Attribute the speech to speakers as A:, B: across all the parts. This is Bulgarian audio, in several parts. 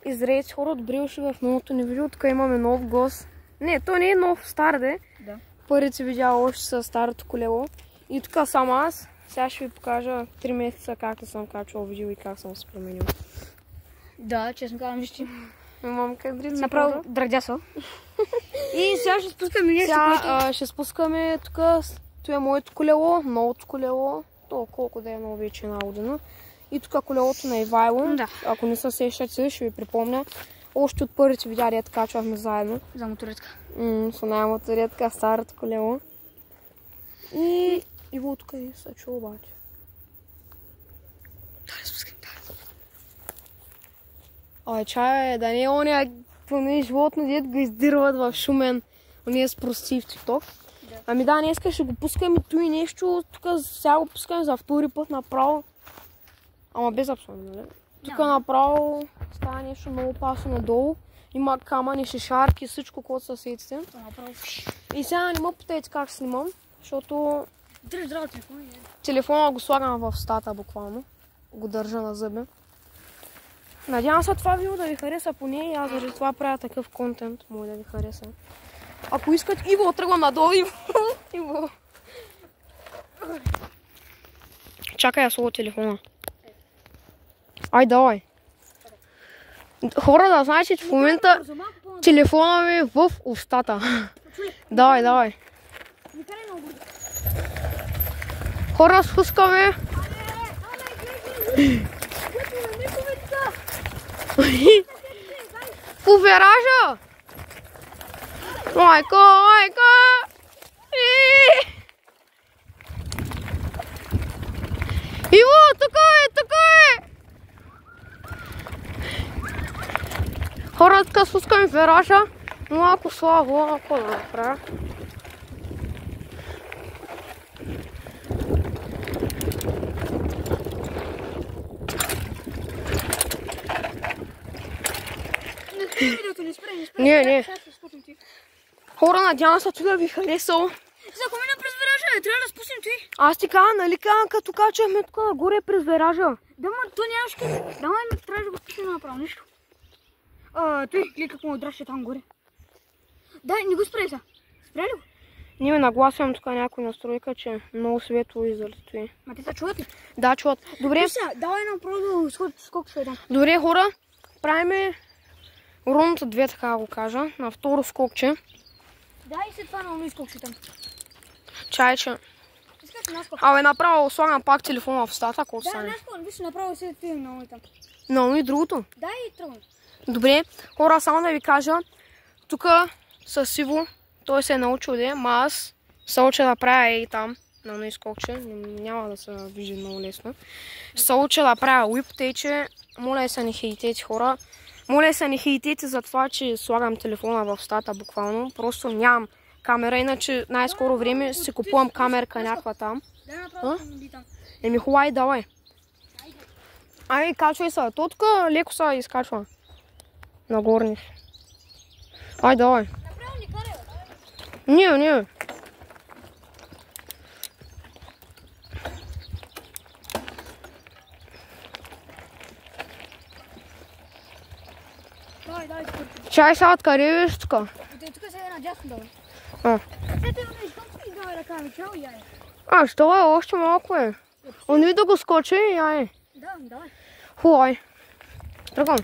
A: Изрече хора, добре дошли в новото ни видео. Тук имаме нов гост. Не, то не е нов, стар де.
B: Да.
A: Първите видеа още с старото колело. И тук само аз. Сега ще ви покажа 3 месеца как съм качвал видео и как съм се променил.
B: Да, честно казвам, вижте.
A: Имам кадрици.
B: Направо драдясва. И сега ще спускаме нещо,
A: Сега ще спускаме тук. Това е моето колело, новото колело. То колко да е много вече една година. И тук колелото на Ивайло.
B: Да.
A: Ако не се сещате, ще ви припомня. Още от първите видеа дето качвахме заедно.
B: За моторетка.
A: С една моторетка, старото колело. И Иво тук е се чува обаче.
B: Да, спускам, да.
A: Ай, чай, да не е ония поне животно, дето го издирват в Шумен. Ония спрости в ТикТок.
B: Да.
A: Ами да, днеска ще го пускаме tu и нещо. Тук сега го пускаме за втори път направо. Ама без абсолютно, нали? Тук направо става нещо много опасно надолу. Има камъни, шишарки, всичко, което са сетите. И сега не ме питайте как снимам, защото
B: Дръж здраво телефон.
A: телефона го слагам в стата буквално. Го държа на зъби. Надявам се това видео да ви хареса поне и аз заради това правя такъв контент. Може да ви хареса. Ако искат, Иво, тръгвам надолу. Иво. Чакай, я слова телефона. Ай, давай. Хора, да знаете, че в момента телефона ми е в устата. Давай, давай. Хора, спускаме. По виража! Майко, майко! Иво, тук е! Хора, тук спускаме виража. Малко слабо, ако да направя. Не. Хора, надявам се да ви харесал.
B: За ако мина през виража, трябва да спустим той.
A: Аз ти казвам, нали казвам, като качахме тук нагоре през виража.
B: Да, ма, то нямаш къде. Да, ма, трябва да го спустим направо нещо. Той, гледай какво му драше там горе. Да, не го спрей са. Спрей ли го?
A: Ние ме нагласвам тук някой настройка, че много светло и заради това.
B: Ма те са чуват ли?
A: Да, чуват. Добре.
B: Давай направо да сколко ще е там.
A: Добре, хора, правиме рундата 2, така да го кажа, на второ скокче.
B: Да, и след това на умни скок ще там.
A: Чайче.
B: Искаш наскок?
A: Абе, направо слагам пак телефона в стата, ако
B: Да,
A: стане.
B: наскок, виж, направо след това на умни там.
A: Но и другото.
B: Да, и тръгвам.
A: Добре, хора, само да ви кажа, тук с Иво, той се е научил да е, ма аз се уча да правя и там, на едно изкокче, няма да се вижда много лесно. Се уча да правя уип, тъй че моля се не хейтете, хора. Моля се не хейтете за това, че слагам телефона в стата буквално, просто нямам камера, иначе най-скоро време си купувам камерка някаква там.
B: Да, направо съм би там.
A: Еми хубаво, давай. Ай, качвай се, то тук леко се изкачва. Нагорни. Ай, давай.
B: Направо ни карай,
A: Не.
B: Давай, скорпи.
A: Чай сега откъде виж тук?
B: Тук сега е надясно, давай.
A: А.
B: Ето имаме изкопки, давай ръка ми, чао, яй.
A: Що е? Още малко е. Он ви да го скочи и ай.
B: Да, давай.
A: Хубаво. Тръгвам.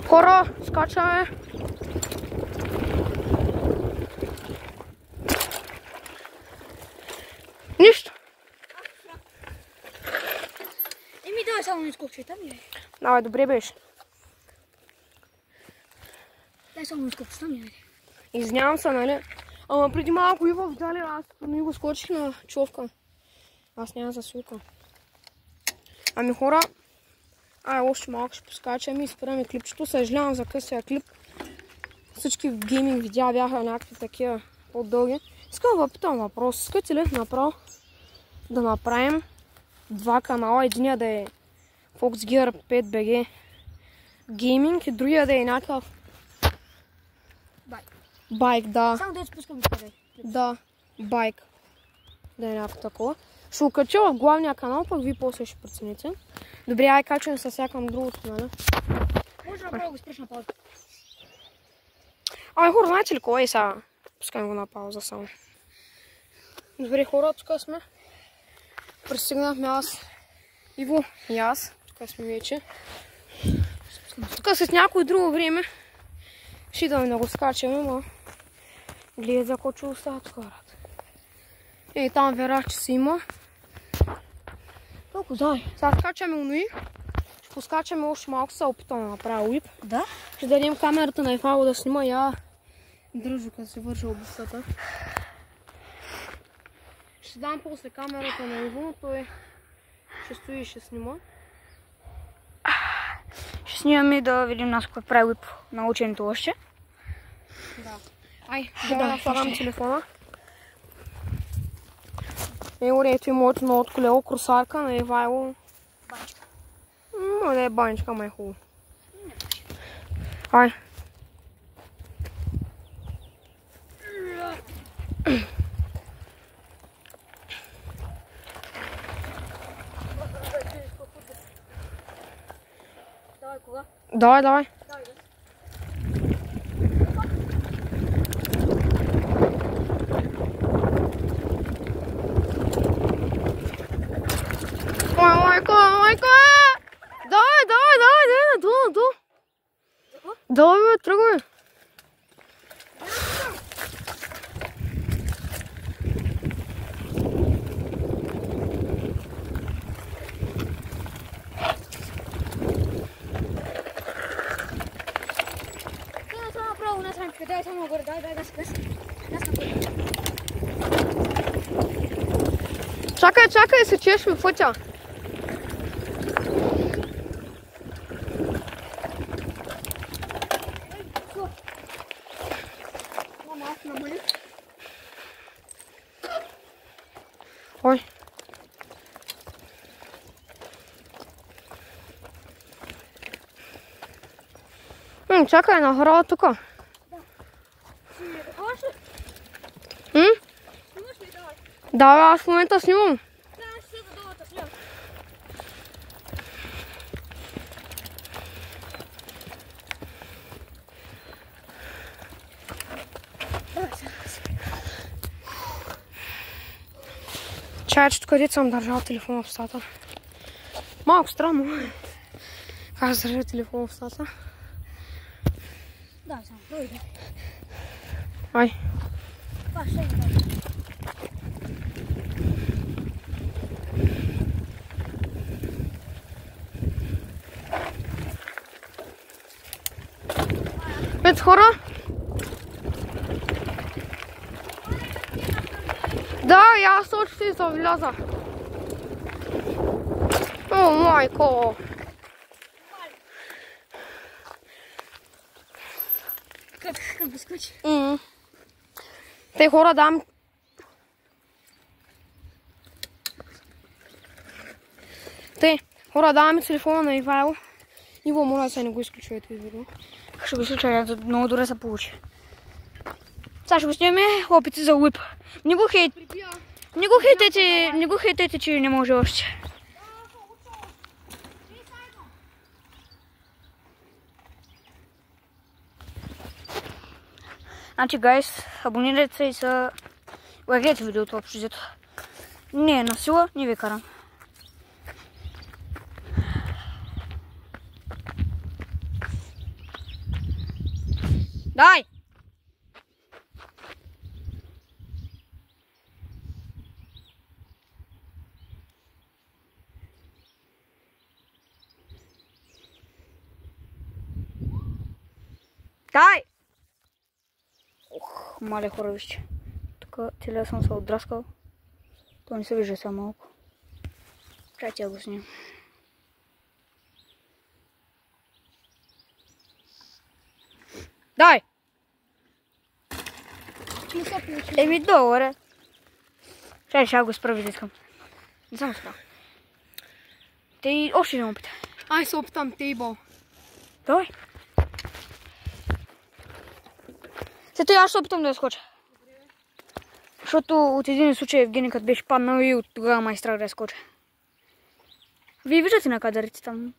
A: Хора, скачаме. Нищо.
B: Еми, давай само ни скокче там, яй.
A: Давай, добре беше.
B: Дай само ни скокче там, яй.
A: Извинявам се, нали? Ама преди малко Иво вдали, аз не го скочих на човка. Аз няма засулка. Ами хора, още малко ще поскачаме и спираме клипчето. Съжалявам за късия клип. Всички гейминг видеа бяха някакви такива по-дълги. Искам да въпитам въпрос. Искате ли направо да направим два канала? Единия да е Fox Gear 5BG Gaming и другия да е някакъв Байк, да.
B: Само да я спускам изпадай.
A: Да, байк. Да е някакво такова. Ще го кача в главния канал, пък ви после ще прецените. Добре, ай качвам със всякам другото, нали?
B: Може направо го спреш на пауза.
A: Ай, хора, знаете ли кой е сега? Пускам го на пауза само. Добре, хора, тук сме. Пристигнахме аз, Иво и аз. Тук сме вече. Тук след някое друго време ще идваме да го скачаме, но гледа за какво че остава тук, брат. Ей, там вераче си има.
B: Толкова дай.
A: Сега скачаме унои. Ще поскачаме още малко, се опитаме да направя уип.
B: Да?
A: Ще дадем камерата на Ефаго да снима. Я държа, като се вържа обувката. Ще дам после камерата на Иво, но той ще стои и ще снима.
B: Ще снимаме да видим нас какво прави уип на ученето още.
A: Да. Ай, да слагам телефона. Ево, ето и моето новото колело, кросарка на Ивайло.
B: Баничка.
A: Не е баничка, ама е хубаво. Ай.
B: Давай, кога?
A: Давай, давай. Майка! Давай, надолу. Давай, бе, тръгвай.
B: Дай само горе, дай, газ.
A: Чакай, се чуеш ми пътя. Ой. Чакай, награда тука. Да, аз в момента снимам. Чай, че тук дето съм държал телефона в устата. Малко странно. Как се държа телефона в устата?
B: Да, само, дойде.
A: Ай. Ето хора. Да, и аз точно си завляза. О, майко.
B: Как го скочи?
A: Те хора дам. Даваме телефона на Ивайло. Иво, моля се не го изключвайте видео.
B: Ще го изключа, много добре се получи. Сега ще го снимаме опити за уип. Не го хейтете, че не може още. Значи, гайс, абонирайте се и са... лайкайте видеото общо взето. Не е на сила, не ви карам. Дай! Дай! Ох, мале хора, вижте. Тук целият съм се отдраскал. То не се вижда само малко. Чайте я го снимам. Дай! Еми добре. Ще го справи, да искам. Не съм успял. Те още не опита.
A: Ай се опитам тейбъл.
B: Давай. След това аз ще опитам да я скоча. Защото от един случай Евгений като беше паднал и от тогава май страх да я скоча. Вие виждате на кадрите там.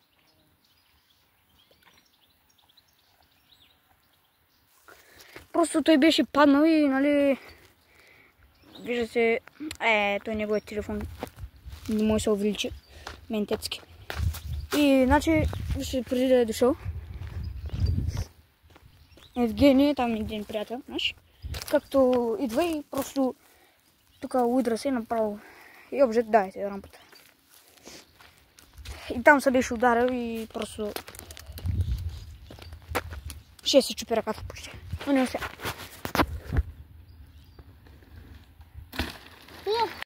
B: Просто той беше паднал и, нали... Виждате... той неговият телефон не може да се увеличи. Ментецки. И, значи, вижте, преди да е дошъл. Евгений, там един приятел наш. Както идва и просто тук удра се направо. И обжет дайте рампата. И там се беше ударил и просто ще се чупи ръката почти. Но не успя.